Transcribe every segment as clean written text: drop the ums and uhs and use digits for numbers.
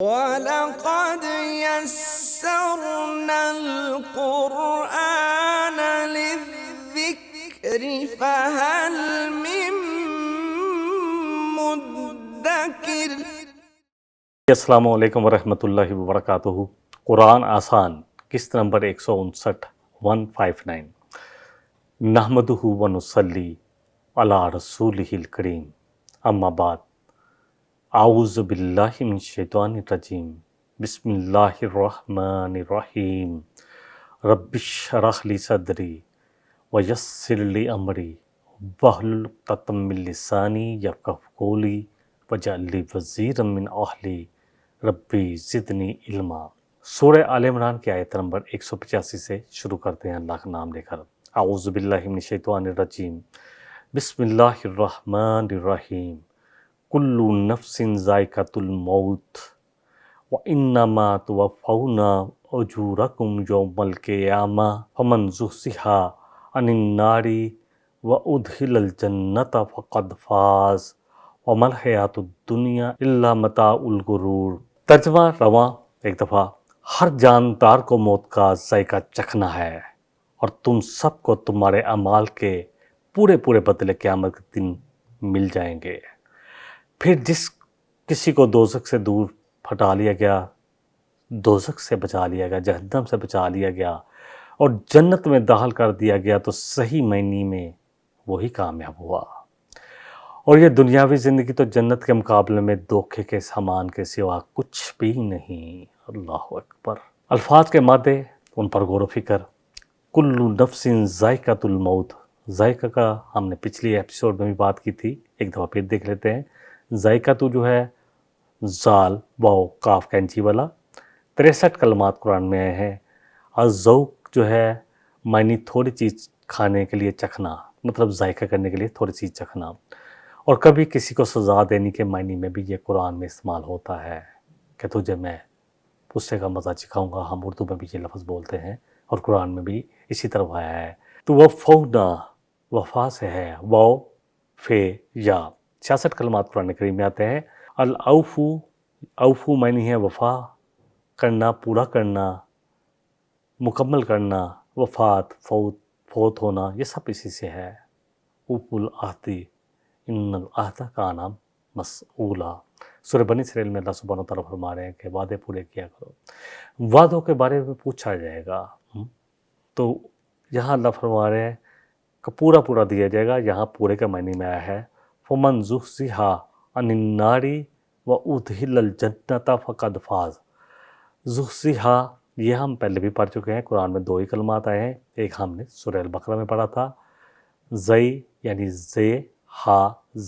وَلَقَدْ يَسَّرْنَا الْقُرْآنَ لِلذِّكْرِ فَهَلْ مِن مُّدَّكِرٍ۔ السلام علیکم ورحمۃ اللہ وبرکاتہ۔ قرآن آسان قسط نمبر 159 نحمدہ ونصلی علی رسولہ الکریم، اما بعد، اعوذ باللہ من الشیطان الرجیم، بسم اللہ الرحمن الرحیم۔ رب اشرح لی صدری ویسر لی امری واحلل عقدۃ من لسانی یفقہوا قولی واجعل لی وزیرا من اہلی ربی زدنی علما۔ سورہ آل عمران کی آیت نمبر 185 سے شروع کرتے ہیں اللہ کا نام لے کر۔ اعوذ باللہ من الشیطان الرجیم، بسم اللہ الرحمن الرحیم۔ کل نفس ذائقۃ الموت وانما توفون اجورکم یوم القیامہ فمن زحزح عن النار وادخل الجنۃ فقد فاز وما الحیاۃ الدنیا الا متاع الغرور۔ ترجمہ رواں ایک دفعہ، ہر جاندار کو موت کا ذائقہ چکھنا ہے اور تم سب کو تمہارے اعمال کے پورے بدلے قیامت کے دن مل جائیں گے۔ پھر جس کسی کو دوزخ سے دور ہٹا لیا گیا، دوزخ سے بچا لیا گیا، جہنم سے بچا لیا گیا اور جنت میں داخل کر دیا گیا تو صحیح معنی میں وہی کامیاب ہوا۔ اور یہ دنیاوی زندگی تو جنت کے مقابلے میں دھوکے کے سامان کے سوا کچھ بھی نہیں۔ اللہ اکبر۔ الفاظ کے مادے، ان پر غور و فکر۔ کل نفس ذائقۃ الموت، ذائقہ کا ہم نے پچھلی ایپیسوڈ میں بھی بات کی تھی، ایک دفعہ پھر دیکھ لیتے ہیں۔ ذائقہ تو جو ہے زال واو کاف کینچی والا، 63 کلمات قرآن میں آئے ہیں۔ الذوق جو ہے معنی تھوڑی چیز کھانے کے لیے چکھنا، مطلب ذائقہ کرنے کے لیے تھوڑی چیز چکھنا، اور کبھی کسی کو سزا دینے کے معنی میں بھی یہ قرآن میں استعمال ہوتا ہے کہ تجھے میں غصے کا مزہ چکھاؤں گا۔ ہم اردو میں بھی یہ لفظ بولتے ہیں اور قرآن میں بھی اسی طرح آیا ہے۔ تو وفونا، وفا سے ہے، واو فے یا، 66 کلمات قرآن کریم میں آتے ہیں۔ الاوفو، اوفو معنی ہے وفا کرنا، پورا کرنا، مکمل کرنا۔ وفات، فوت ہونا، یہ سب اسی سے ہے۔ اوفو العہدی ان العہد کان مسئولا۔ سورہ بنی اسرائیل میں اللہ سبحانہ وتعالیٰ فرما رہے ہیں کہ وعدے پورے کیا کرو، وعدوں کے بارے میں پوچھا جائے گا۔ تو یہاں اللہ فرما رہے ہیں کہ پورا دیا جائے گا، یہاں پورے کے معنی میں آیا ہے فمن زحزح عن النار وادخل الجنۃ فقد فاز۔ زحزح یہ ہم پہلے بھی پڑھ چکے ہیں، قرآن میں 2 ہی کلمات آئے ہیں، ایک ہم نے سورہ البقرہ میں پڑھا تھا۔ زئی یعنی زے، ہا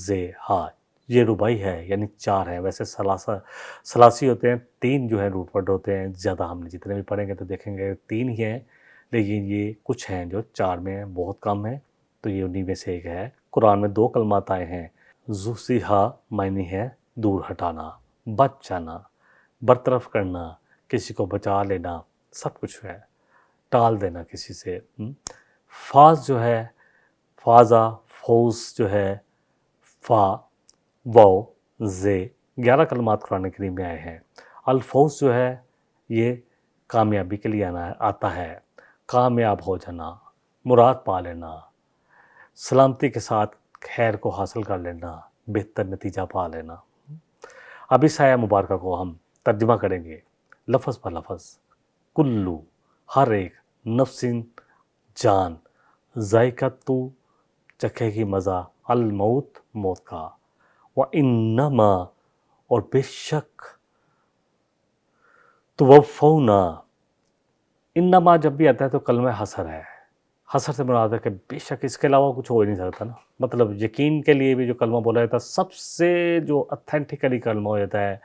زے ہا، یہ رباعی ہے یعنی 4 ہیں۔ ویسے ثلاثی ہوتے ہیں، 3 جو ہیں روٹ ورڈ ہوتے ہیں، زیادہ ہم نے جتنے بھی پڑھیں گے تو دیکھیں گے 3 ہی ہیں، لیکن یہ کچھ ہیں جو 4 میں ہیں، بہت کم ہیں، تو یہ انہی میں سے ایک ہے۔ قرآن میں 2 کلمات آئے ہیں۔ زحزح معنی ہے دور ہٹانا، بچ جانا، برطرف کرنا، کسی کو بچا لینا، سب کچھ ہے، ٹال دینا کسی سے۔ فاز جو ہے، فازا، فوز جو ہے، فا واو زے، 11 کلمات قرآن کریم میں آئے ہیں۔ الفوز جو ہے یہ کامیابی کے لیے آتا ہے، کامیاب ہو جانا، مراد پا لینا، سلامتی کے ساتھ خیر کو حاصل کر لینا، بہتر نتیجہ پا لینا۔ اب اس آیہ مبارکہ کو ہم ترجمہ کریں گے لفظ پر لفظ۔ کلو، ہر ایک، نفس جان، ذائقہ تو چکھے گی مزہ، الموت موت کا، وانما اور بے شک، توفونا، انما جب بھی آتا ہے تو کلمہ حصر ہے، حصر سے مراد ہے کہ بے شک، اس کے علاوہ کچھ ہو ہی نہیں سکتا نا، مطلب یقین کے لیے بھی جو کلمہ بولا جاتا ہے، سب سے جو اتھینٹیکلی کلمہ ہو جاتا ہے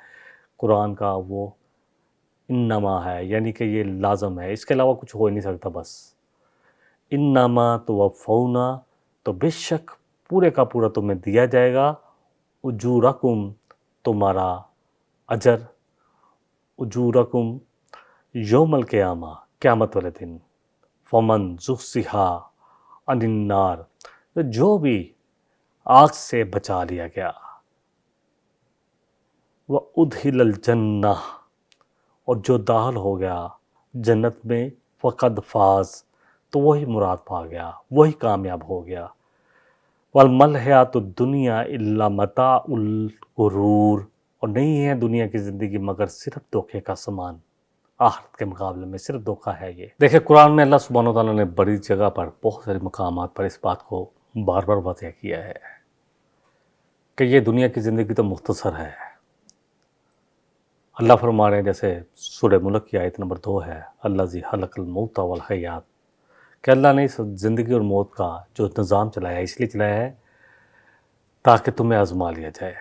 قرآن کا، وہ انما ہے، یعنی کہ یہ لازم ہے، اس کے علاوہ کچھ ہو ہی نہیں سکتا۔ بس انما توفونا، تو بے شک پورے کا پورا تمہیں دیا جائے گا، اجورکم، تمہارا اجر، اجورکم یوم القیامہ، قیامت والے دن، فمن زحزح عن النار، جو بھی آگ سے بچا لیا گیا، وَأُدْخِلَ الْجَنَّةَ، اور جو داخل ہو گیا جنت میں، فقد فاز، تو وہی مراد پا گیا، وہی کامیاب ہو گیا۔ وَالْمَا الْحَيَاةُ الدُّنْيَا إِلَّا مَتَاعُ الْغُرُورِ، اور نہیں ہے دنیا کی زندگی مگر صرف دھوکے کا سامان، آخرت کے مقابلے میں صرف دھوکہ ہے یہ۔ دیکھیں قرآن میں اللہ سبحانہ وتعالیٰ نے بڑی جگہ پر، بہت سارے مقامات پر اس بات کو بار بار واضح کیا ہے کہ یہ دنیا کی زندگی تو مختصر ہے۔ اللہ فرما رہے ہیں، جیسے سورہ ملک کی آیت نمبر 2 ہے، الذی خلق الموت والحیات، کہ اللہ نے اس زندگی اور موت کا جو نظام چلایا ہے اس لیے چلایا ہے تاکہ تمہیں آزما لیا جائے،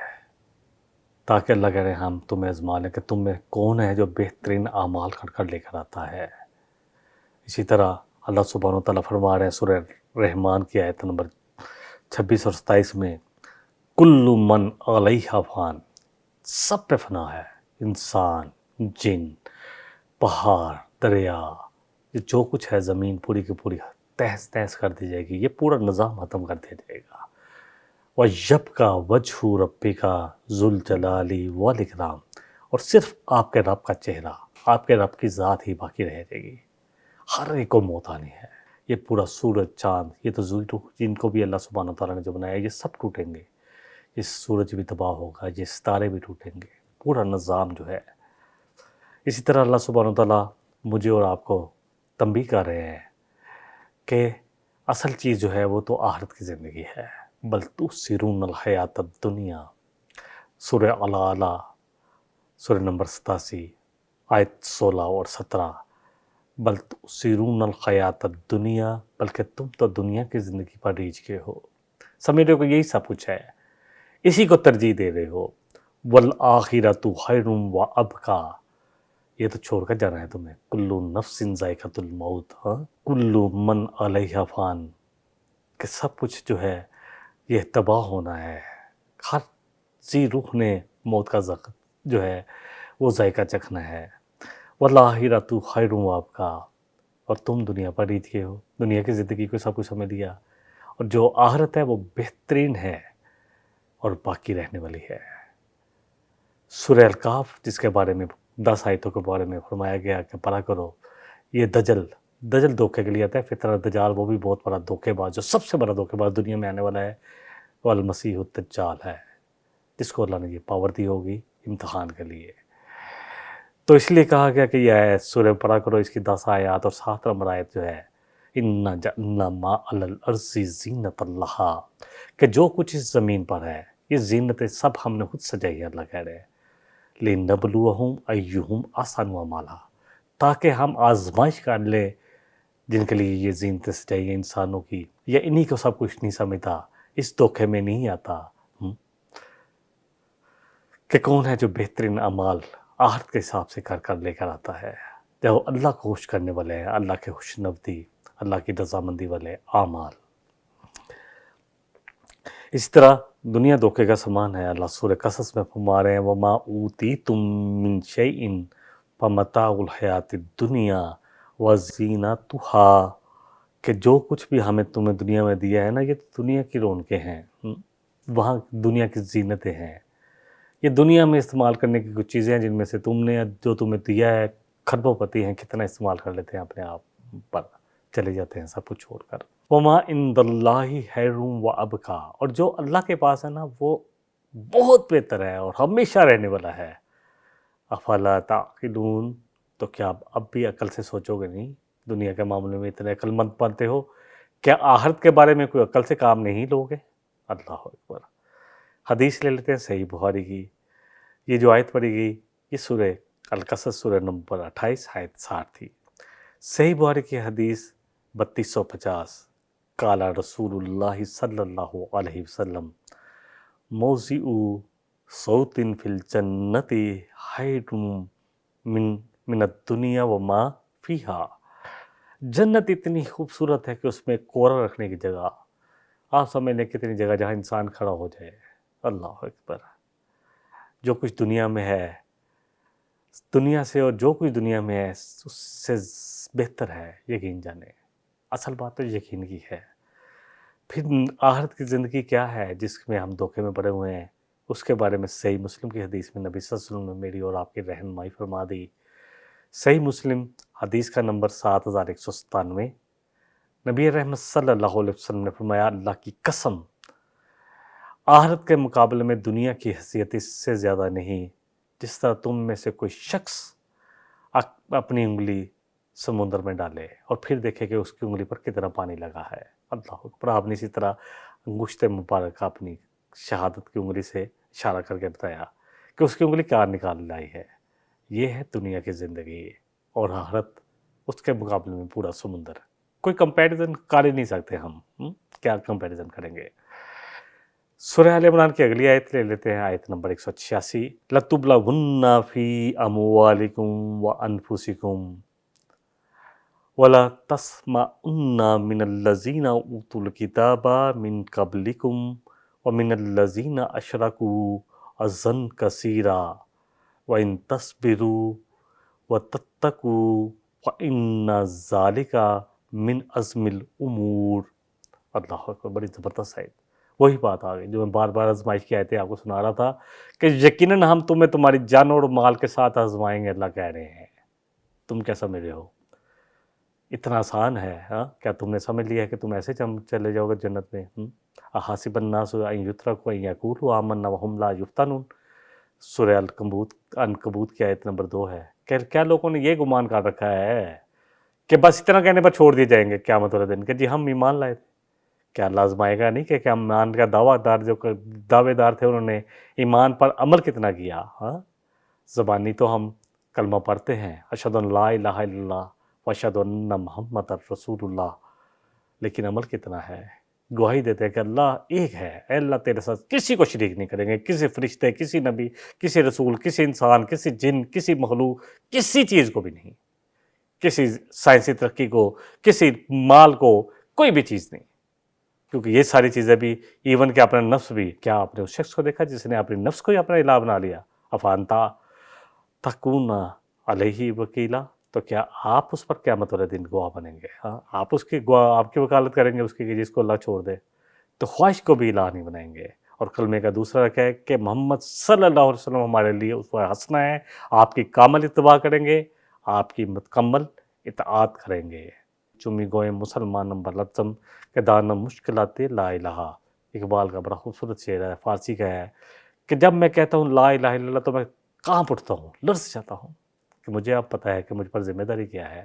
تاکہ اللہ کہہ رہے ہیں ہم تمہیں آزما لیں کہ تم میں کون ہے جو بہترین اعمال کر لے کر آتا ہے۔ اسی طرح اللہ سبحانہ وتعالیٰ فرما رہے ہیں سورہ رحمان کی آیت نمبر 26 اور 27 میں، کل من علیہا فان، سب پہ فنا ہے، انسان، جن، پہاڑ، دریا، یہ جو کچھ ہے زمین پوری کی پوری تہس تہس کر دی جائے گی، یہ پورا نظام ختم کر دیا جائے گا۔ وَيَبْقَى وَجْهُ رَبِّكَ ذُو الْجَلَالِ وَالْإِكْرَامِ، اور صرف آپ کے رب کا چہرہ، آپ کے رب کی ذات ہی باقی رہ جائے گی، ہر ایک کو موت آنی ہے۔ یہ پورا سورج، چاند، یہ تو جن کو بھی اللہ سبحانہ تعالیٰ نے جو بنایا یہ سب ٹوٹیں گے، یہ سورج بھی تباہ ہوگا، یہ ستارے بھی ٹوٹیں گے، پورا نظام جو ہے۔ اسی طرح اللہ سبحانہ تعالیٰ مجھے اور آپ کو تنبیہ کر رہے ہیں کہ اصل چیز جو ہے وہ تو آخرت کی زندگی ہے۔ بل تؤثرون الحیات الدنیا، سورہ اعلیٰ، سورہ نمبر 87 آیت 16 اور 17، بل تؤثرون الحیات الدنیا، بلکہ تم تو دنیا کی زندگی پر ریجھ گئے ہو، سمجھ رہے ہو کہ یہی سب کچھ ہے، اسی کو ترجیح دے رہے ہو۔ والآخرۃ خیر وابقیٰ، یہ تو چھوڑ کر جانا ہے تمہیں، کل نفس ذائقۃ الموت، کل من علیہا فان، کہ سب کچھ جو ہے یہ تباہ ہونا ہے، ہر ذی روح نے موت کا جو ہے وہ ذائقہ چکھنا ہے۔ والآخرۃ خیر وابقیٰ، اور تم دنیا پر ریجھ گئے ہو، دنیا کی زندگی کو سب کچھ ہمیں دیا، اور جو آخرت ہے وہ بہترین ہے اور باقی رہنے والی ہے۔ سورہ الکہف، جس کے بارے میں 10 آیتوں کے بارے میں فرمایا گیا کہ پڑھا کرو، یہ دجل دھوکے کے لیے آتا ہے، فتنہ دجال وہ بھی بہت بڑا دھوکے باز، جو سب سے بڑا دھوکے باز دنیا میں آنے والا ہے وہ المسیح الدجال ہے، جس کو اللہ نے یہ پاور دی ہوگی امتحان کے لیے۔ تو اس لیے کہا گیا کہ یہ آیت سورہ پڑھا کرو، اس کی 10 آیات اور 7 نمبر آیت جو ہے، اِنَّا جَعَلْنَا مَا عَلَى الْأَرْضِ زِینَةً لَہَا، کہ جو کچھ اس زمین پر ہے یہ زینتیں سب ہم نے خود سجائی ہے، اللہ کہہ رہے ہیں، لِنَبْلُوَهُمْ أَيُّهُمْ أَحْسَنُ عَمَلًا، تاکہ ہم آزمائش کر لیں جن کے لیے یہ زینتیں سجائی ہیں انسانوں کی، یا انہی کو سب کچھ نہیں سمجھتا، اس دھوکے میں نہیں آتا کہ کون ہے جو بہترین اعمال آخرت کے حساب سے کر لے کر آتا ہے، جو اللہ کو خوش کرنے والے ہیں، اللہ کے خوشنودی، اللہ کی رضامندی والے اعمال۔ اسی طرح دنیا دھوکے کا سامان ہے، اللہ سورہ قصص میں فرما رہے ہیں، وَمَا أُوتِیتُم مِّن شَیْءٍ فَمَتَاعُ الْحَیَاةِ الدُّنْیَا وَزِینَتُہَا، کہ جو کچھ بھی ہمیں تمہیں دنیا میں دیا ہے نا، یہ دنیا کی رونقیں ہیں، وہاں دنیا کی زینتیں ہیں، یہ دنیا میں استعمال کرنے کی کچھ چیزیں ہیں جن میں سے تم نے جو تمہیں دیا ہے، کھربوں پتی ہیں، کتنا استعمال کر لیتے ہیں اپنے آپ پر، چلے جاتے ہیں سب کچھ چھوڑ کر۔ وَمَا عِندَ اللَّهِ خَيْرٌ وَأَبْقَىٰ، اور جو اللہ کے پاس ہے نا وہ بہت بہتر ہے اور ہمیشہ رہنے والا ہے۔ أَفَلَا تَعْقِلُونَ، تو کیا اب بھی عقل سے سوچو گے نہیں؟ دنیا کے معاملے میں اتنے عقل مند بنتے ہو، کیا آخرت کے بارے میں کوئی عقل سے کام نہیں لوگے؟ اللہ اکبر۔ حدیث لے لیتے ہیں صحیح بخاری کی، یہ جو آیت پڑھی گئی یہ سورہ القصص سورہ نمبر 28 آیت 60 تھی۔ صحیح بخاری کی حدیث 3250، قال رسول اللہ صلی اللہ علیہ وسلم، موضع صوت فی الجنت خیر من الدنیا وما فیہا، جنت اتنی خوبصورت ہے کہ اس میں کوڑا رکھنے کی جگہ، آپ سمجھ لیں کتنی جگہ جہاں انسان کھڑا ہو جائے۔ اللہ اکبر۔ جو کچھ دنیا میں ہے، دنیا سے اور جو کچھ دنیا میں ہے اس سے بہتر ہے، یقین جانے، اصل بات تو یقین کی ہے۔ پھر آخرت کی زندگی کیا ہے جس میں ہم دھوکے میں پڑے ہوئے ہیں، اس کے بارے میں صحیح مسلم کی حدیث میں نبی صلی اللہ علیہ وسلم نے میری اور آپ کی رہنمائی فرما دی۔ صحیح مسلم حدیث کا نمبر 7197۔ نبی رحمت صلی اللہ علیہ وسلم نے فرمایا، اللہ کی قسم، آخرت کے مقابلے میں دنیا کی حیثیت اس سے زیادہ نہیں، جس طرح تم میں سے کوئی شخص اپنی انگلی سمندر میں ڈالے اور پھر دیکھے کہ اس کی انگلی پر کتنا پانی لگا ہے۔ اللہ اکبر۔ آپ نے اسی طرح انگشت مبارکہ اپنی شہادت کی انگلی سے اشارہ کر کے بتایا کہ اس کی انگلی کیا نکال لائی ہے۔ یہ ہے دنیا کی زندگی، اور آخرت اس کے مقابلے میں پورا سمندر۔ کوئی کمپیریزن کر ہی نہیں سکتے ہم، کیا کمپیریزن کریں گے۔ سورہ آل عمران کی اگلی آیت لے لیتے ہیں، آیت نمبر 186۔ لَتُبْلَوُنَّ فِي أَمْوَالِكُمْ وَأَنفُسِكُمْ وَلَا تَسْمَعُنَّ مِنَ الَّذِينَ أُوتُوا الْكِتَابَ مِنْ قَبْلِكُمْ وَمِنَ الَّذِينَ أَشْرَكُوا أَذًى كَثِيرًا وَإِن تَصْبِرُوا وَتَتَّقُوا فَإِنَّ ذَلِكَ مِنْ عَزْمِ الْأُمُورِ۔ اللہ اکبر، بڑی زبردست آیت۔ وہی بات آ گئی جو میں بار بار آزمائش کی آیتیں آپ کو سنا رہا تھا کہ یقیناً ہم تمہیں تمہاری جان اور مال کے ساتھ آزمائیں گے، اللہ کہہ رہے ہیں۔ تم کیا سمجھ رہے ہو؟ اتنا آسان ہے؟ کیا تم نے سمجھ لیا ہے کہ تم ایسے چلے جاؤ گے جنت میں؟ احاسب الناس ان یترکوا ان یقولوا آمنا وہم لا یفتنون۔ سورہ عنکبوت کی آیت نمبر 2 ہے کہ کیا لوگوں نے یہ گمان کر رکھا ہے کہ بس اتنا کہنے پر چھوڑ دیے جائیں گے قیامت والے دن کہ جی ہم ایمان لائے تھے؟ کیا اللہ آزمائے گا نہیں کہ کیا ایمان کا دعوے دار تھے، انہوں نے ایمان پر عمل کتنا کیا؟ زبانی تو ہم کلمہ پڑھتے ہیں، اشہد ان لا الہ الا اللہ واشہد ان محمد رسول اللہ، لیکن عمل کتنا ہے؟ گواہی دیتے ہیں کہ اللہ ایک ہے، اے اللہ تیرے ساتھ کسی کو شریک نہیں کریں گے، کسی فرشتے، کسی نبی، کسی رسول، کسی انسان، کسی جن، کسی مخلوق، کسی چیز کو بھی نہیں، کسی سائنسی ترقی کو، کسی مال کو، کوئی بھی چیز نہیں، کیونکہ یہ ساری چیزیں بھی، ایون کہ اپنا نفس بھی، کیا آپ نے اس شخص کو دیکھا جس نے اپنے نفس کو ہی اپنا الہ بنا لیا؟ افانتا تکون علیہ وکیلا، تو کیا آپ اس پر قیامت والے دن گواہ بنیں گے؟ آپ اس کی آپ کی وکالت کریں گے اس کی کہ جس کو اللہ چھوڑ دے؟ تو خواہش کو بھی الہ نہیں بنائیں گے۔ اور کلمے کا دوسرا رکھا ہے کہ محمد صلی اللہ علیہ وسلم ہمارے لیے اسوہ حسنہ ہے، آپ کی کامل اتباع کریں گے، آپ کی مکمل اطاعت کریں گے۔ چمی گوئے مسلمان نمبر لفظم کہ دانا مشکلات لا الہ۔ اقبال کا بڑا خوبصورت شعر ہے، فارسی کا ہے کہ جب میں کہتا ہوں لا الہ الا اللہ تو میں کانپ اٹھتا ہوں، لرز جاتا ہوں کہ مجھے اب پتہ ہے کہ مجھ پر ذمہ داری کیا ہے۔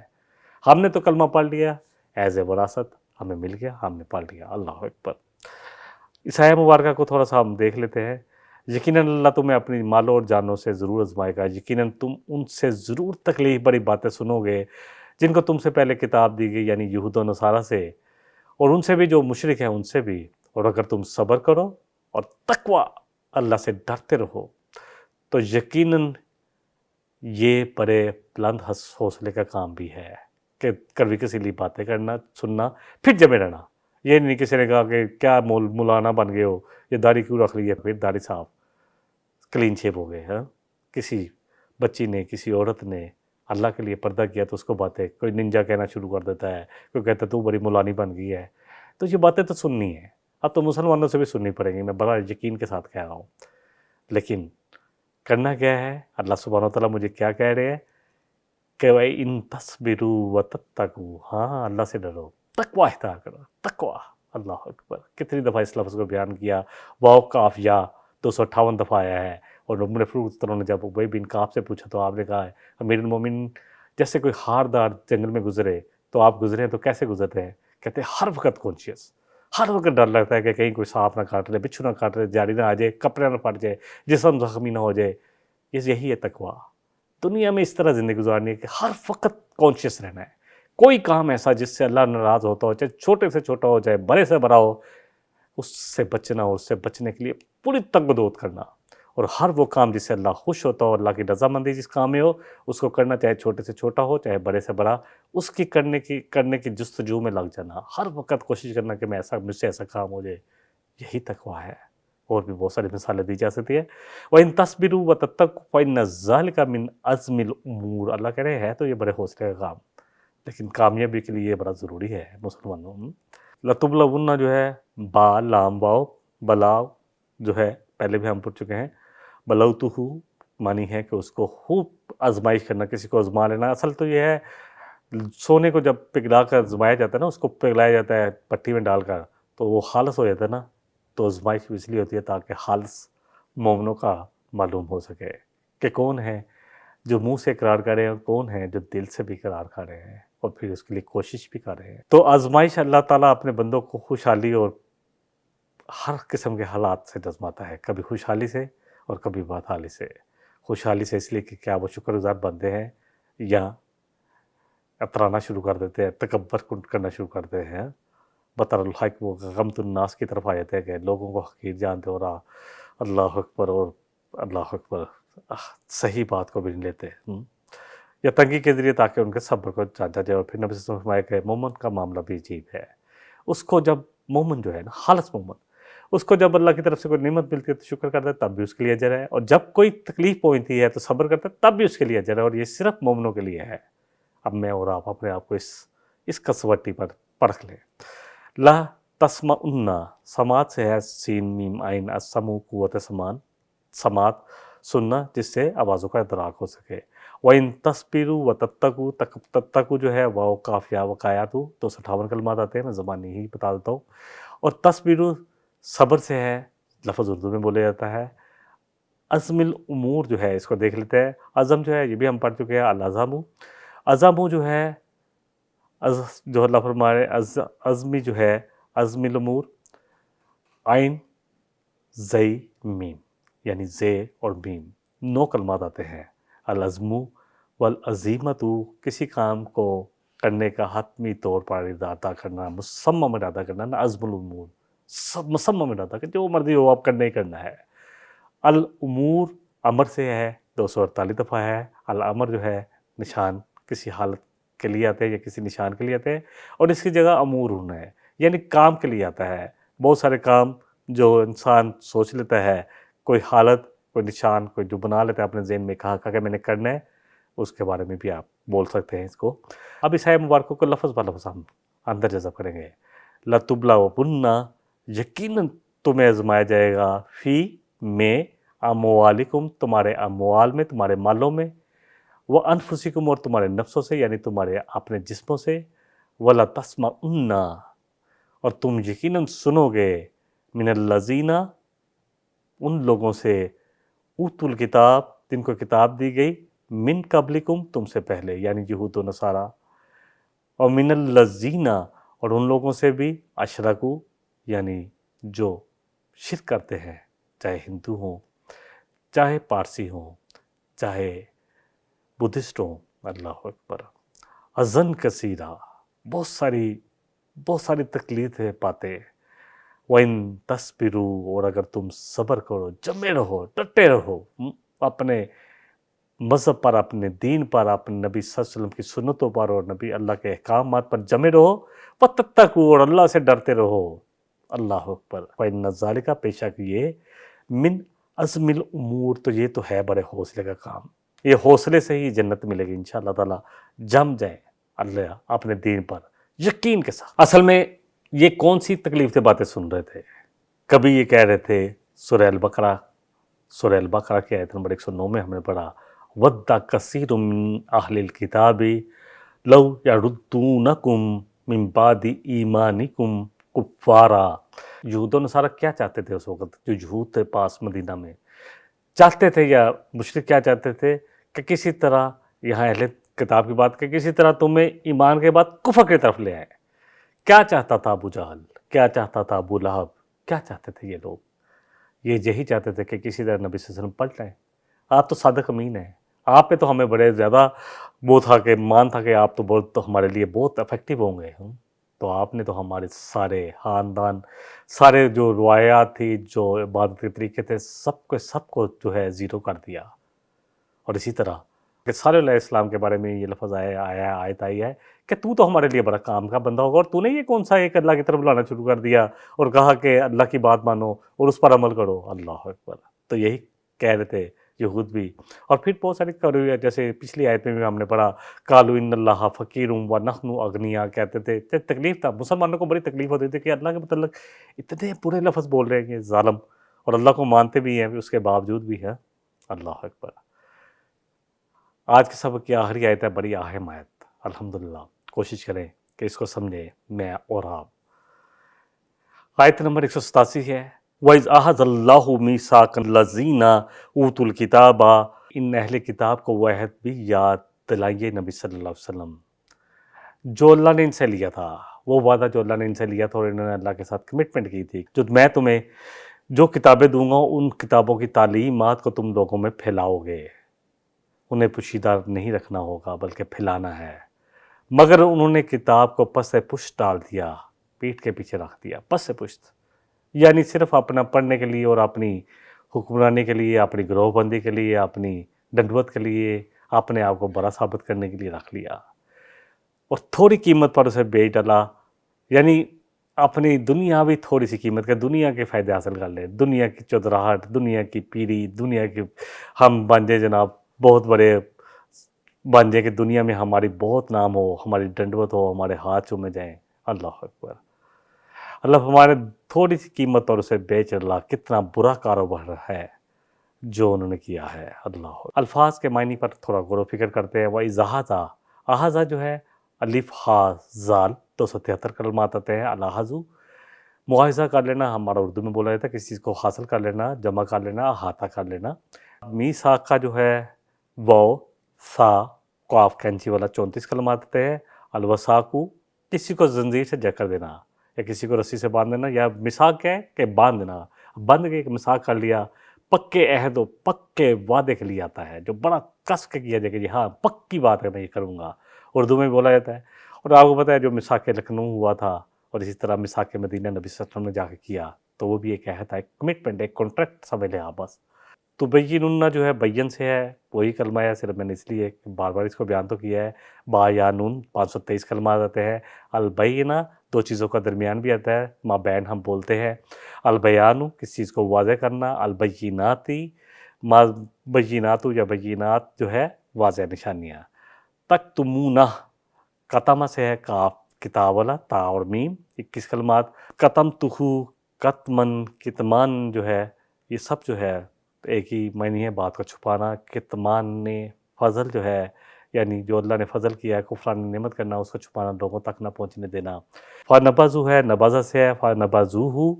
ہم نے تو کلمہ پڑھ لیا ایز اے وراثت، ہمیں مل گیا، ہم نے پڑھ لیا۔ اللہ اکبر۔ اس آیہ مبارکہ کو تھوڑا سا ہم دیکھ لیتے ہیں۔ یقیناً اللہ تمہیں اپنی مالوں اور جانوں سے ضرور آزمائے گا، یقیناً تم ان سے ضرور تکلیف بڑی باتیں سنو گے جن کو تم سے پہلے کتاب دی گئی، یعنی یہود و نصارہ سے، اور ان سے بھی جو مشرک ہیں ان سے بھی، اور اگر تم صبر کرو اور تقوی اللہ سے ڈرتے رہو تو یقیناً یہ بڑے بلند حوصلے کا کام بھی ہے کہ کبھی کسی لیے باتیں کرنا، سننا، پھر جمے رہنا۔ یہ نہیں کسی نے کہا کہ کیا مولانا بن گئے ہو، یہ داڑھی کیوں رکھ لی ہے، پھر داڑھی صاف کلین شیپ ہو گئے۔ کسی بچی نے، کسی عورت نے اللہ کے لیے پردہ کیا تو اس کو باتیں، کوئی ننجا کہنا شروع کر دیتا ہے، کوئی کہتا ہے تو بڑی مولانی بن گئی ہے۔ تو یہ باتیں تو سننی ہیں، اب تو مسلمانوں سے بھی سننی پڑیں گی، میں بڑا یقین کے ساتھ کہہ رہا ہوں۔ لیکن کرنا کیا ہے؟ اللہ سبحانہ وتعالیٰ مجھے کیا کہہ رہے ہیں کہ وَإِن تَصْبِرُوا وَتَتَّقُوا، ہاں اللہ سے ڈرو، تقوی اختیار کرو، تقوی۔ اللہ اکبر۔ کتنی دفعہ اس لفظ کو بیان کیا، واو کاف یا 258 دفعہ آیا ہے۔ اور عمر فاروق نے جب ابی بن کعب سے پوچھا تو آپ نے کہا ہے امیر المومنین، جیسے کوئی خاردار جنگل میں گزرے تو آپ گزرے ہیں تو کیسے گزرتے ہیں؟ کہتے ہیں ہر وقت کانشیس، ہر وقت ڈر لگتا ہے کہ کہیں کوئی سانپ نہ کاٹ لے، بچھو نہ کاٹ لے، جاڑی نہ آ جائے، کپڑے نہ پھٹ جائے، جسم زخمی نہ ہو جائے۔ یہی ہے تقویٰ۔ دنیا میں اس طرح زندگی گزارنی ہے کہ ہر وقت کانشیس رہنا ہے۔ کوئی کام ایسا جس سے اللہ ناراض ہوتا ہو، چاہے چھوٹے سے چھوٹا ہو، چاہے بڑے سے بڑا ہو، اس سے بچنا، اور اس سے بچنے کے لیے پوری تگ و دود کرنا۔ اور ہر وہ کام جس سے اللہ خوش ہوتا ہو، اللہ کی رضامندی جس کام میں ہو، اس کو کرنا، چاہے چھوٹے سے چھوٹا ہو، چاہے بڑے سے بڑا، اس کی کرنے کی جستجو میں لگ جانا، ہر وقت کوشش کرنا کہ مجھ سے ایسا کام ہو جائے۔ یہی تقویٰ ہے۔ اور بھی بہت ساری مثالیں دی جا سکتی ہے۔ وَإِن تَصْبِرُوا وَتَتَّقُوا فَإِنَّ ذَلِكَ مِنْ عَزْمِ الْأُمُورِ۔ اللہ کہہ رہے ہیں تو یہ بڑے حوصلے کا کام، لیکن کامیابی کے لیے یہ بڑا ضروری ہے مسلمانوں۔ لَتُبْلَوُنَّ جو ہے با لام واو بلاو جو ہے پہلے بھی ہم پڑھ چکے ہیں. بلوتہ معنی ہے کہ اس کو خوب آزمائش کرنا، کسی کو آزما لینا. اصل تو یہ ہے سونے کو جب پگھلا کر آزمایا جاتا ہے نا، اس کو پگھلایا جاتا ہے پٹی میں ڈال کر، تو وہ خالص ہو جاتا ہے نا. تو آزمائش اس لیے ہوتی ہے تاکہ خالص مومنوں کا معلوم ہو سکے کہ کون ہے جو منہ سے اقرار کر رہے ہیں اور کون ہے جو دل سے بھی اقرار کر رہے ہیں اور پھر اس کے لیے کوشش بھی کر رہے ہیں. تو آزمائش اللہ تعالیٰ اپنے بندوں کو خوشحالی اور ہر قسم کے حالات سے آزماتا ہے، کبھی خوشحالی سے اور کبھی بدحالی سے. خوشحالی سے اس لیے کہ کیا وہ شکر گزار بندے ہیں یا اترانا شروع کر دیتے ہیں، تکبر کرنا شروع کرتے ہیں. بطر الحق وہ غمت الناس کی طرف آ جاتے ہیں کہ لوگوں کو حقیر جانتے اور اللہ اکبر اور اللہ اکبر صحیح بات کو بھی نہیں لیتے، یا تنگی کے ذریعے تاکہ ان کے صبر کو جانچا جائے. اور پھر نبی صلی اللہ علیہ وسلم نے فرمایا کہ مومن کا معاملہ بھی عجیب ہے. اس کو جب مومن جو ہے نا، خالص مومن، اس کو جب اللہ کی طرف سے کوئی نعمت ملتی ہے تو شکر کرتا ہے، تب بھی اس کے لیے اجر ہے. اور جب کوئی تکلیف پہنچتی ہے تو صبر کرتا ہے، تب بھی اس کے لیے اجر ہے. اور یہ صرف مومنوں کے لیے ہے. اب میں اور آپ اپنے آپ کو اس کسوٹی پر پرکھ لیں. لا تسمعن، سماعت سے ہے سین میم عین، السمع قوت سماعت سننا جس سے آوازوں کا ادراک ہو سکے. وَإِن تَصْبِرُوا وَتَتَّقُوا، تتقوا جو ہے واو قافیہ وقایاتو، تو 58 کلمات آتے ہیں، میں زبانی ہی بتا دیتا ہوں. اور تصبروا صبر سے ہے، لفظ اردو میں بولے جاتا ہے. عزم الامور جو ہے اس کو دیکھ لیتے ہیں. عزم جو ہے یہ بھی ہم پڑھ چکے ہیں، العزم. عزم جو ہے جو اللہ فرمائے عزمی جو ہے، عزم الامور، عین زئی میم، یعنی زے اور میم 9 کلمات آتے ہیں. العزم والعزیمت، کسی کام کو کرنے کا حتمی طور پر ارادہ کرنا، مصمم ارادہ کرنا نا. عزم الامور مصمم ارادہ کہ جو مرضی ہو آپ کرنا ہی کرنا ہے. الامور امر سے ہے، 248 دفعہ ہے. الامر جو ہے نشان کسی حالت کے لیے آتے ہیں یا کسی نشان کے لیے آتے ہیں، اور اس کی جگہ امور ہونا ہے یعنی کام کے لیے آتا ہے. بہت سارے کام جو انسان سوچ لیتا ہے، کوئی حالت، کوئی نشان، کوئی جو بنا لیتا ہے اپنے ذہن میں کہا کہ میں نے کرنا ہے، اس کے بارے میں بھی آپ بول سکتے ہیں اس کو. اب اس آیت مبارکہ کو لفظ بہ لفظ ہم اندر جذب کریں گے. لَتُبْلَوُنَّ، یقیناً تمہیں آزمایا جائے گا، فی میں، اموالکم، تمہارے اموال میں، تمہارے مالوں میں، وَأَنفُسِكُمْ، اور تمہارے نفسوں سے یعنی تمہارے اپنے جسموں سے، وَلَتَسْمَعُنَّ، اور تم یقیناً سنو گے، من الذین، ان لوگوں سے، اوتوا الکتاب، جن کو کتاب دی گئی، من قبلکم، تم سے پہلے یعنی یہود و نصارہ، اور من الذین، اور ان لوگوں سے بھی، اشرکو، یعنی جو شرک کرتے ہیں، چاہے ہندو ہوں، چاہے پارسی ہوں، چاہے بدھسٹ ہوں. اللہ اکبر. اذن کثیرہ، بہت ساری تکلیفیں پاتے. وَإِن تَصْبِرُوا، اور اگر تم صبر کرو، جمے رہو، ڈٹے رہو اپنے مذہب پر، اپنے دین پر، اپنے نبی صلی اللہ علیہ وسلم کی سنتوں پر اور نبی اللہ کے احکامات پر جمے رہو، وَتَتَّقُوا، اور اللہ سے ڈرتے رہو. اللہ اکبر. فَإِنَّ ذَلِكَ، بے شک یہ، من عزم الامور، تو یہ تو ہے بڑے حوصلے کا کام. یہ حوصلے سے ہی جنت ملے گی انشاءاللہ تعالیٰ. جم جائیں اللہ اپنے دین پر یقین کے ساتھ. اصل میں یہ کون سی تکلیف سے باتیں سن رہے تھے؟ کبھی یہ کہہ رہے تھے، سورہ البقرہ کی آیت نمبر 109 میں ہم نے پڑھا، وَدَّ كَثِيرٌ مِّنْ أَهْلِ الْكِتَابِ لَوْ يَرُدُّونَكُمْ مِّن بَعْدِ إِيمَانِكُمْ كُفَّارًا. یہود و نصارہ کیا چاہتے تھے اس وقت، جو یہود تھے پاس مدینہ میں، چاہتے تھے یا مشرک کیا چاہتے تھے کہ کسی طرح، یہاں اہل کتاب کی بات، کہ کسی طرح تمہیں ایمان کے بعد کفر کی طرف لے آئے. کیا چاہتا تھا ابو جہل، کیا چاہتا تھا ابو لہب، کیا چاہتے تھے یہ لوگ؟ یہ یہی چاہتے تھے کہ کسی طرح نبی صلی اللہ علیہ وسلم پلٹ لائیں. آپ تو صادق امین ہیں، آپ پہ تو ہمیں بڑے زیادہ وہ تھا کہ مان تھا کہ آپ تو ہمارے لیے بہت افیکٹو ہوں گے. تو آپ نے تو ہمارے سارے خاندان، سارے جو روایات تھی، جو عبادت کے طریقے تھے، سب کو جو ہے زیرو کر دیا. اور اسی طرح کہ صالح علیہ السلام کے بارے میں یہ لفظ آیت آئی ہے کہ تو ہمارے لیے بڑا کام کا بندہ ہوگا، اور تو نے یہ کون سا ایک اللہ کی طرف بلانا شروع کر دیا اور کہا کہ اللہ کی بات مانو اور اس پر عمل کرو. اللہ اکبر. تو یہی کہہ رہے تھے یہود بھی. اور پھر بہت ساری جیسے پچھلی آیت میں بھی ہم نے پڑھا، قالوا ان اللہ فقیر ونحن اغنیاء، کہتے تھے. تکلیف تھا مسلمانوں کو، بڑی تکلیف ہوتی تھی کہ اللہ کے متعلق اتنے برے لفظ بول رہے ہیں یہ ظالم، اور اللہ کو مانتے بھی ہیں اس کے باوجود بھی ہے۔ اللہ اکبر۔ آج کے سبق کی آخری آیت ہے، بڑی اہم آیت، الحمدللہ۔ کوشش کریں کہ اس کو سمجھیں میں اور آپ۔ آیت نمبر 187 ہے، وَإِذْ أَخَذَ اللَّهُ مِيثَاقَ الَّذِينَ أُوتُوا الْكِتَابَ۔ ان اہل کتاب کو وہ عہد بھی یاد دلائیے نبی صلی اللہ علیہ وسلم، جو اللہ نے ان سے لیا تھا، وہ وعدہ جو اللہ نے ان سے لیا تھا، اور انہوں نے اللہ کے ساتھ کمٹمنٹ کی تھی، جو میں تمہیں جو کتابیں دوں گا ان کتابوں کی تعلیمات کو تم لوگوں میں پھیلاؤ گے، انہیں پوشیدہ نہیں رکھنا ہوگا بلکہ پھیلانا ہے، مگر انہوں نے کتاب کو پس پشت ڈال دیا، پیٹھ کے پیچھے رکھ دیا، پس پشت، یعنی صرف اپنا پڑھنے کے لیے اور اپنی حکمرانی کے لیے، اپنی گروہ بندی کے لیے، اپنی ڈنڈوت کے لیے، اپنے آپ کو بڑا ثابت کرنے کے لیے رکھ لیا، اور تھوڑی قیمت پر اسے بیچ ڈالا، یعنی اپنی دنیاوی تھوڑی سی قیمت کے دنیا کے فائدے حاصل کر لے، دنیا کی چودراہٹ، دنیا کی پیڑی، دنیا کی ہم بن جائیں جناب، بہت بڑے بن جائیں کہ دنیا میں ہماری بہت نام ہو، ہماری ڈنڈوت ہو، ہمارے ہاتھ چومے جائیں۔ اللہ اکبر۔ اللہ ہمارے تھوڑی سی قیمت پر اسے بیچ ڈالا، کتنا برا کاروبار ہے جو انہوں نے کیا ہے۔ اللہ الفاظ کے معنی پر تھوڑا غور و فکر کرتے ہیں۔ وَإِذَا احاذہ جو ہے الف ہا زال 273 کلمات آتے ہیں۔ الحاظو معاہضہ کر لینا، ہمارا اردو میں بولا جاتا ہے کسی چیز کو حاصل کر لینا، جمع کر لینا، احاطہ کر لینا۔ میثاق کا جو ہے واو سا قاف کینچی والا 34 کلمات آتے ہیں۔ الوثاقو کسی کو زنجیر سے جکڑ دینا، یا کسی کو رسی سے باندھ دینا، یا میثاق کیا ہے کہ باندھ دینا، بندھ کے میثاق کر لیا، پکے عہد و پکے وعدے کے لیے آتا ہے، جو بڑا کس کے کیا جائے کہ جی ہاں پکی بات ہے میں یہ کروں گا، اردو میں بولا جاتا ہے۔ اور آپ کو پتہ ہے جو میثاق لکھنؤ ہوا تھا، اور اسی طرح میثاق مدینہ نبی صلی اللہ علیہ وسلم نے جا کے کیا، تو وہ بھی ایک عہد تھا، ایک کمٹمنٹ، ایک کانٹریکٹ سمجھ لیں آپ بس۔ تو بینن جو ہے بین سے ہے، وہی کلمہ ہے، صرف میں نے اس لیے بار بار اس کو بیان تو کیا ہے۔ با یا نون 523 کلمات آتے ہیں۔ البینہ دو چیزوں کا درمیان بھی آتا ہے، ما بین ہم بولتے ہیں۔ البیانو کس چیز کو واضح کرنا، البیناتی ما بیناتو یا بینات جو ہے واضح نشانیاں۔ تکتمونہ قتمہ سے ہے، کاف کتاب والا، تا اور میم 21 کلمات۔ قتم تخو قتمن کتمان جو ہے، یہ سب جو ہے ایک ہی معنی ہے، بات کو چھپانا۔ کتمان نے فضل جو ہے، یعنی جو اللہ نے فضل کیا ہے، کفران نعمت کرنا، اس کو چھپانا، لوگوں تک نہ پہنچنے دینا۔ فنبذو ہے، نبذہ سے ہے، فنبذوہ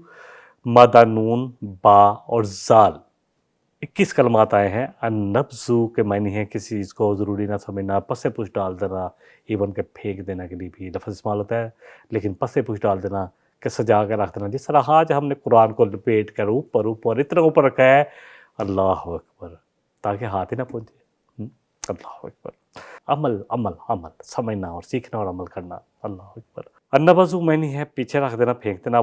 مدہ نون با اور زال 21 کلمات آئے ہیں۔ النبذو کے معنی ہے کسی چیز کو ضروری نہ سمجھنا، پس پوچھ ڈال دینا، ایون کہ پھینک دینا کے لیے بھی لفظ استعمال ہوتا ہے، لیکن پس پوچھ ڈال دینا کہ سجا کے رکھ دینا، جس طرح آج ہم نے قرآن کو لپیٹ کر اوپر اتنا اوپر رکھا ہے، اللہ اکبر، تاکہ ہاتھ ہی نہ پہنچے۔ اللہ اکبر۔ عمل عمل عمل، سمجھنا اور سیکھنا اور عمل کرنا۔ اللہ اکبر۔ النبذو معنی ہے پیچھے رکھ دینا، پھینک دینا۔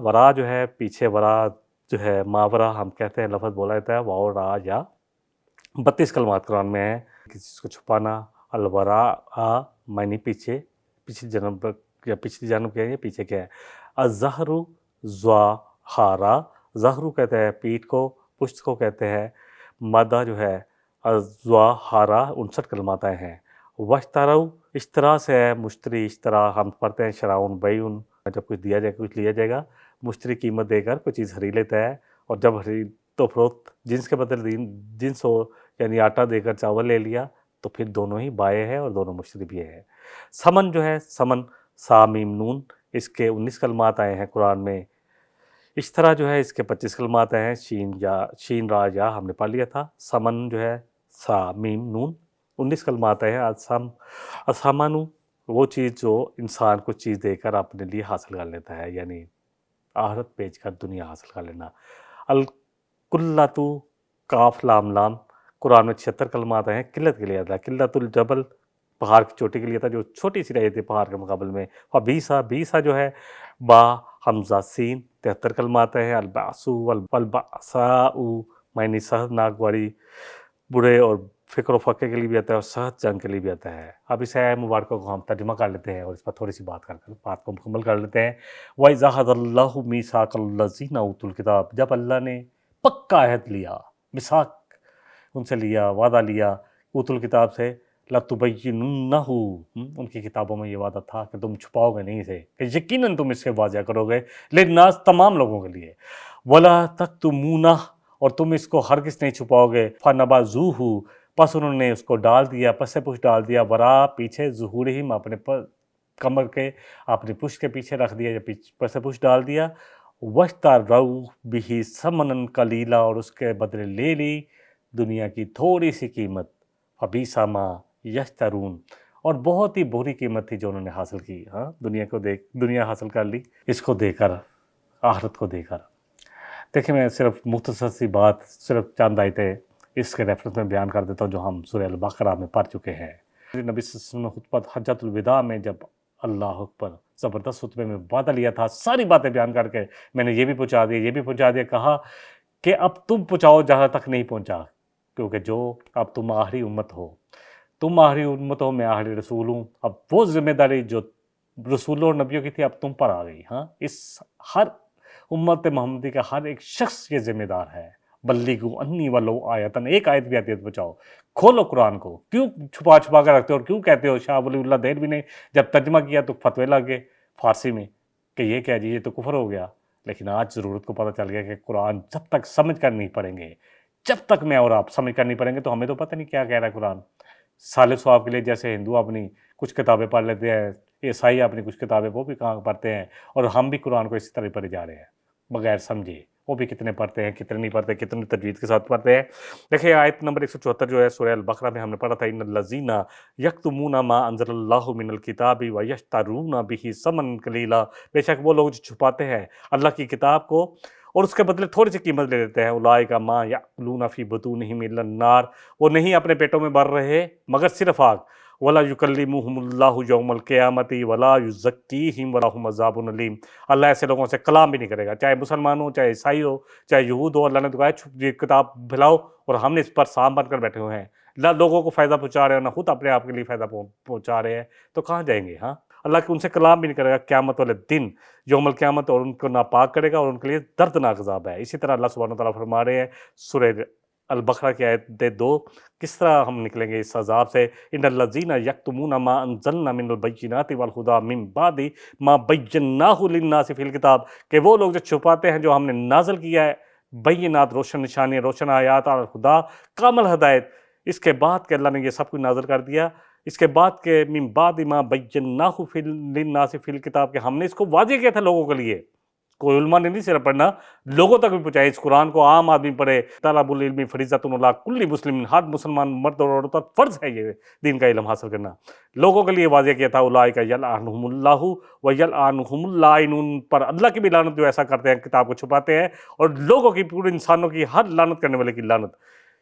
ورا جو ہے پیچھے، ورا جو ہے ماورا ہم کہتے ہیں، لفظ بولا جاتا ہے، واو را یا 32 کلمات قرآن میں ہے، کسی چیز کو چھپانا۔ الورا معنی پیچھے، پچھلی جانب یا پچھلی جانب کیا ہے، پیچھے کیا ہے۔ الظہر ظہارا، ظہر کہتے ہیں پیٹھ کو، پشت کو کہتے ہیں۔ مدہ جو ہے الظہارا 59 کلمات آئے ہیں۔ واشتروا اشترا سے ہے مشتری، اشترا ہم پڑھتے ہیں شراؤن بیعن، جب کچھ دیا جائے کچھ لیا جائے گا، مشتری قیمت دے کر کوئی چیز خرید لیتا ہے، اور جب خرید تو فروخت جنس کے بدلے جنس ہو، یعنی آٹا دے کر چاول لے لیا، تو پھر دونوں ہی بائع ہے اور دونوں مشتری بھی ہے۔ سمن جو ہے، سمن سا میم نون، اس کے 19 کلمات آئے ہیں قرآن میں۔ اشترا جو ہے اس کے 25 کلمات آئے ہیں، شین را یا ہم نے پڑھ لیا تھا۔ سمن جو ہے سا میم نون 19 کلمات آئے ہیں۔ اسامانو وہ چیز جو انسان کو چیز دے کر اپنے لیے حاصل کر لیتا ہے، یعنی آخرت بیچ کر دنیا حاصل کر لینا۔ القلتو کاف لام لام قرآن میں 76 کلمات آئے ہیں، قلت کے لیے آتا ہے۔ قلت الجبل پہاڑ کی چوٹی کے لیے تھا، جو چھوٹی سی رہی تھی پہاڑ کے مقابل میں۔ اور بیسا جو ہے با حمزہ سین 73 کلمات ہیں۔ البعثو والبعثاء معنی صحت ناک والی، برے اور فکر و فقے کے لیے بھی آتا ہے، اور صحت جنگ کے لیے بھی آتا ہے۔ اب اس آیت مبارکہ کو ہم ترجمہ کر لیتے ہیں، اور اس پر تھوڑی سی بات کو مکمل کر لیتے ہیں۔ وَإِذَا أَخَذَ اللَّهُ مِيثَاقَ الَّذِينَ أُوتُوا الْكِتَابَ، جب اللہ نے پکا عہد لیا، میثاق ان سے لیا، وعدہ لیا، اوتوا الکتاب سے، لَتُبَيِّنُنَّهُ، ان کی کتابوں میں یہ وعدہ تھا کہ تم چھپاؤ گے نہیں اسے، کہ یقیناً تم اس سے واضح کرو گے، للناس تمام لوگوں کے لیے، ولا تکتمونہ، اور تم اس کو ہرگز نہیں چھپاؤ گے، فنبذوہ، پس انہوں نے اس کو ڈال دیا، پس پشت ڈال دیا، ورا پیچھے، ظہورہم اپنے کمر کے، اپنے پشت کے پیچھے رکھ دیا یا پس پشت ڈال دیا، واشتروا بہ ثمنا قلیلا، اور اس کے بدلے لے لی دنیا کی تھوڑی سی قیمت، فبئس ما یشترون، اور بہت ہی بری قیمت تھی جو انہوں نے حاصل کی۔ ہاں، دنیا حاصل کر لی اس کو دے کر، آخرت کو دے کر۔ دیکھیں میں صرف مختصر سی بات، صرف چند آیتیں اس کے ریفرنس میں بیان کر دیتا ہوں جو ہم سورہ البقرہ میں پڑھ چکے ہیں۔ نبی صلی اللہ علیہ وسلم نے خطبہ حجۃ الوداع میں جب اللہ اکبر زبردست خطبے میں وعدہ لیا تھا، ساری باتیں بیان کر کے میں نے یہ بھی پہنچا دیا، یہ بھی پہنچا دیا، کہا کہ اب تم پہنچاؤ جہاں تک نہیں پہنچا، کیونکہ جو اب تم آخری امت ہو، تم آخری امت ہو، میں آخری رسول ہوں، اب وہ ذمہ داری جو رسولوں اور نبیوں کی تھی اب تم پر آ گئی۔ ہاں، اس ہر امت محمدی کا ہر ایک شخص یہ ذمہ دار ہے، بلغوا انی ولو آیتن، ایک آیت بھی آتی ہے تو بچاؤ۔ کھولو قرآن کو، کیوں چھپا چھپا کر رکھتے ہو، اور کیوں کہتے ہو؟ شاہ ولی اللہ دہلوی نے جب ترجمہ کیا تو فتوے لگے فارسی میں کہ یہ کیا جی، یہ تو کفر ہو گیا، لیکن آج ضرورت کو پتہ چل گیا کہ قرآن جب تک سمجھ کر نہیں پڑھیں گے، جب تک میں اور آپ سمجھ کر نہیں پڑھیں گے تو ہمیں تو پتہ نہیں کیا کہہ رہا ہے قرآن۔ صالح صواب کے لیے جیسے ہندو اپنی کچھ کتابیں پڑھ لیتے ہیں، عیسائی اپنی کچھ کتابیں وہ بھی کہاں پڑھتے ہیں، اور ہم بھی قرآن کو اسی طرح پڑھے جا رہے ہیں بغیر سمجھے۔ وہ بھی کتنے پڑھتے ہیں، کتنے نہیں پڑھتے، کتنے تجوید کے ساتھ پڑھتے ہیں۔ دیکھیں آیت نمبر 174 جو ہے سورہ البقرہ میں ہم نے پڑھا تھا، ان الذین یکتمون ما انزل اللہ من الکتاب ویشترون بہ ثمنا قلیلا، بے شک وہ لوگ جو چھپاتے ہیں اللہ کی کتاب کو اور اس کے بدلے تھوڑی سی قیمت لے لیتے ہیں، اولئک ما یأکلون فی بطونہم الا النار، وہ نہیں اپنے پیٹوں میں بھر رہے مگر صرف آگ، ولا یکلمہم اللہ یوم القیامۃ ولا یزکیہم ولہم عذاب علیم، اللہ ایسے لوگوں سے کلام بھی نہیں کرے گا، چاہے مسلمان ہو، چاہے عیسائی ہو، چاہے یہود ہو۔ اللہ نے تو کہا یہ کتاب پھیلاؤ، اور ہم نے اس پر سام بن کر بیٹھے ہوئے ہیں، نہ لوگوں کو فائدہ پہنچا رہے ہیں، نہ خود اپنے آپ کے لیے فائدہ پہنچا رہے ہیں، تو کہاں جائیں گے؟ ہاں، اللہ ان سے کلام بھی نہیں کرے گا قیامت والے دن، یوم القیامت، اور ان کو ناپاک کرے گا، اور ان کے لیے دردناک عذاب ہے۔ اسی طرح اللہ سبحانہ وتعالیٰ فرما رہے ہیں سورہ البقرہ کی آیت 2، کس طرح ہم نکلیں گے اس عذاب سے، ان الذین یکتمون ما انزلنا من البینات والہدی من بعد ما بیناہ للناس فی الکتاب، کہ وہ لوگ جو چھپاتے ہیں جو ہم نے نازل کیا ہے، بینات روشن نشانی، روشن آیات، اور خدا کامل ہدایت، اس کے بعد کہ اللہ نے یہ سب کچھ نازل کر دیا، اس کے بعد کہ من بعد ما بیناہ للناس فی الکتاب، کہ ہم نے اس کو واضح کیا تھا لوگوں کے لیے، کوئی علماء نے نہیں صرف پڑھنا، لوگوں تک بھی پہنچائے، اس قرآن کو عام آدمی پڑھے۔ طلب العلم فریضۃ علی کل مسلم، ہر مسلمان مرد اور عورت پر فرض ہے یہ دین کا علم حاصل کرنا، لوگوں کے لیے واضح کیا تھا۔ اولئک یلعنہم اللہ ویلعنہم اللاعنون، پر اللہ کی بھی لعنت جو ایسا کرتے ہیں، کتاب کو چھپاتے ہیں، اور لوگوں کی، پورے انسانوں کی، ہر لعنت کرنے والے کی لعنت۔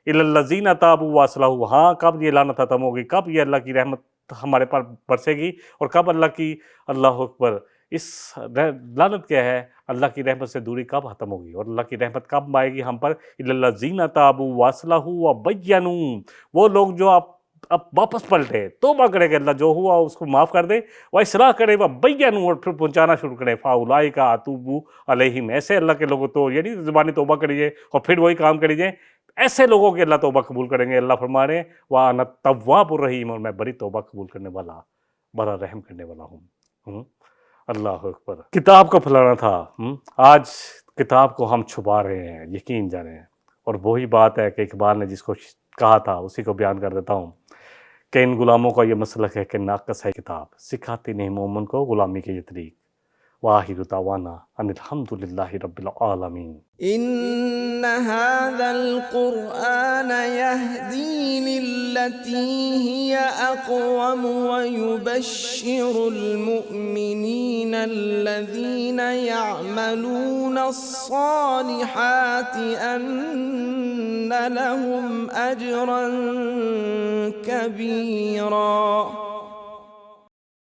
الا الذین تابوا واصلحوا، ہاں کب یہ لعنت ختم ہوگی، کب یہ اللہ کی رحمت ہمارے پر برسے گی، اور کب اللہ کی، اللہ اکبر، اس لعنت کیا ہے، اللہ کی رحمت سے دوری کب ختم ہوگی، اور اللہ کی رحمت کب آئے گی ہم پر؟ الا الذین تابوا واصلحوا وبینوا، وہ لوگ جو اب واپس پلٹے، توبہ کرے کہ اللہ جو ہوا اس کو معاف کر دے، وہ اصلاح کرے، وہ بینوا، اور پھر پہنچانا شروع کرے، فاولئک اتوب علیہم، ایسے اللہ کے لوگوں تو یعنی زبانی توبہ کریے اور پھر وہی کام کریے، ایسے لوگوں کے اللہ توبہ قبول کریں گے۔ اللہ فرما رہے ہیں وَأَنَا التَّوَّابُ الرَّحِيمُ، اور میں بڑی توبہ قبول کرنے والا، بڑا رحم کرنے والا ہوں۔ اللہ اکبر، کتاب کو پھیلانا تھا، آج کتاب کو ہم چھپا رہے ہیں، یقین جانیں، اور وہی بات ہے کہ اقبال نے جس کو کہا تھا اسی کو بیان کر دیتا ہوں کہ ان غلاموں کا یہ مسلک ہے کہ ناقص ہے کتاب، سکھاتی نہیں مومن کو غلامی کی یہ طریق۔ وآخر دعوانا ان الحمد للہ رب العالمین۔ إن هذا القرآن يهدي للتي هي أقوم ويبشر المؤمنين الذين يعملون الصالحات أن لهم أجرا كبيرا۔